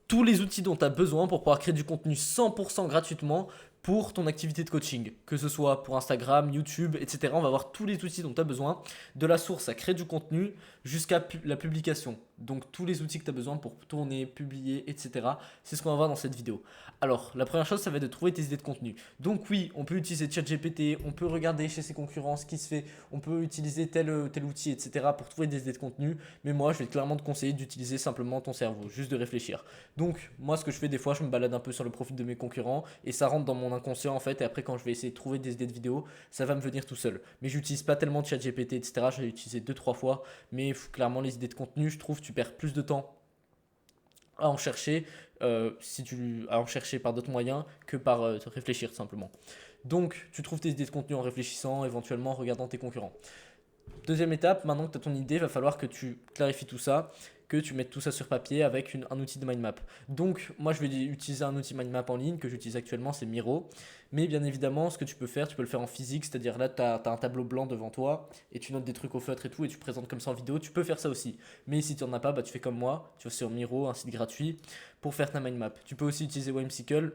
tous les outils dont tu as besoin pour pouvoir créer du contenu 100% gratuitement pour ton activité de coaching, que ce soit pour Instagram, YouTube, etc. On va voir tous les outils dont tu as besoin, de la source à créer du contenu jusqu'à la publication. Donc tous les outils que tu as besoin pour tourner, publier, etc. C'est ce qu'on va voir dans cette vidéo. Alors, la première chose, ça va être de trouver tes idées de contenu. Donc oui, on peut utiliser ChatGPT, on peut regarder chez ses concurrents ce qui se fait, on peut utiliser tel outil, etc. pour trouver des idées de contenu. Mais moi, je vais clairement te conseiller d'utiliser simplement ton cerveau, juste de réfléchir. Donc, moi, ce que je fais des fois, je me balade un peu sur le profil de mes concurrents et ça rentre dans mon inconscient en fait. Et après, quand je vais essayer de trouver des idées de vidéos, ça va me venir tout seul. Mais j'utilise pas tellement de ChatGPT, etc. Je l'ai utilisé 2-3 fois. Mais clairement, les idées de contenu, je trouve, tu perds plus de temps à en chercher, à en chercher par d'autres moyens que par réfléchir simplement. Donc, tu trouves tes idées de contenu en réfléchissant, éventuellement en regardant tes concurrents. Deuxième étape, maintenant que tu as ton idée, il va falloir que tu clarifies tout ça, que tu mettes tout ça sur papier avec un outil de mind map. Donc, moi, je vais utiliser un outil mind map en ligne que j'utilise actuellement, c'est Miro. Mais bien évidemment, ce que tu peux faire, tu peux le faire en physique, c'est-à-dire là, tu as un tableau blanc devant toi et tu notes des trucs au feutre et tout et tu présentes comme ça en vidéo. Tu peux faire ça aussi. Mais si tu n'en as pas, bah, tu fais comme moi, tu vas sur Miro, un site gratuit, pour faire ta mind map. Tu peux aussi utiliser Whimsical.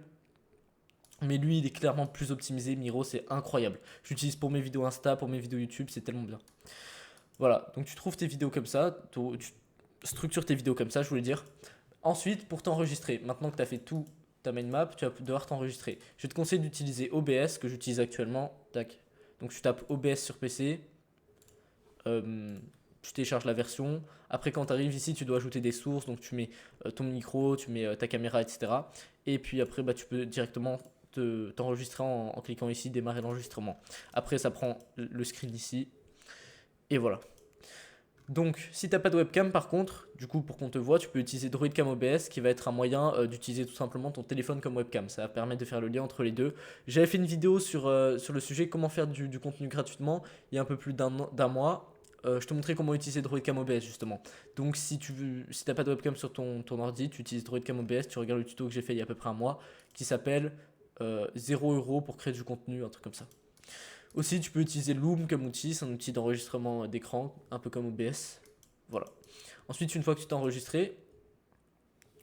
Mais lui, il est clairement plus optimisé. Miro, c'est incroyable. J'utilise pour mes vidéos Insta, pour mes vidéos YouTube, c'est tellement bien. Voilà, donc tu trouves tes vidéos comme ça, tu structures tes vidéos comme ça, je voulais dire. Ensuite, pour t'enregistrer, maintenant que tu as fait tout ta main map, tu vas devoir t'enregistrer. Je te conseille d'utiliser OBS, que j'utilise actuellement. Tac. Donc tu tapes OBS sur PC, tu télécharges la version. Après, quand tu arrives ici, tu dois ajouter des sources, donc tu mets ton micro, tu mets ta caméra, etc. Et puis après, bah, tu peux directement t'enregistrer en cliquant ici, démarrer l'enregistrement. Après, ça prend le screen ici. Et voilà. Donc, si tu n'as pas de webcam, par contre, du coup, pour qu'on te voit, tu peux utiliser Droidcam OBS, qui va être un moyen d'utiliser tout simplement ton téléphone comme webcam. Ça va permettre de faire le lien entre les deux. J'avais fait une vidéo sur le sujet comment faire du contenu gratuitement il y a un peu plus d'un mois. Je te montrais comment utiliser Droidcam OBS justement. Donc, si tu n'as pas de webcam sur ton ordi, tu utilises Droidcam OBS, tu regardes le tuto que j'ai fait il y a à peu près un mois, qui s'appelle 0 € pour créer du contenu, un truc comme ça. Aussi, tu peux utiliser Loom comme outil, c'est un outil d'enregistrement d'écran, un peu comme OBS. Voilà. Ensuite, une fois que tu t'es enregistré,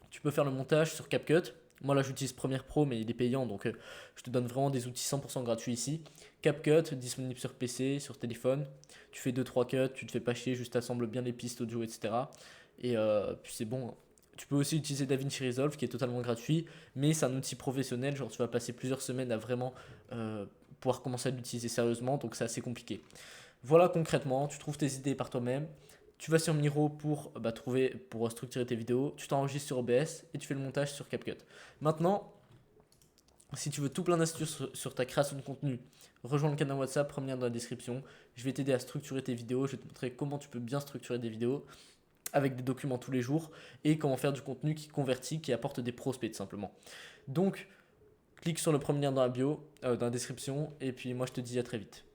tu peux faire le montage sur CapCut. Moi là j'utilise Premiere Pro mais il est payant donc je te donne vraiment des outils 100% gratuits ici. CapCut disponible sur PC, sur téléphone. Tu fais 2-3 cuts, tu te fais pas chier, juste assemble bien les pistes audio etc. Et puis c'est bon. Tu peux aussi utiliser DaVinci Resolve qui est totalement gratuit mais c'est un outil professionnel, genre tu vas passer plusieurs semaines à vraiment pouvoir commencer à l'utiliser sérieusement donc c'est assez compliqué. Voilà concrètement, tu trouves tes idées par toi-même. Tu vas sur Miro pour structurer tes vidéos, tu t'enregistres sur OBS et tu fais le montage sur CapCut. Maintenant, si tu veux tout plein d'astuces sur ta création de contenu, rejoins le canal WhatsApp, premier lien dans la description. Je vais t'aider à structurer tes vidéos, je vais te montrer comment tu peux bien structurer des vidéos avec des documents tous les jours et comment faire du contenu qui convertit, qui apporte des prospects tout simplement. Donc, clique sur le premier lien dans la bio, dans la description et puis moi je te dis à très vite.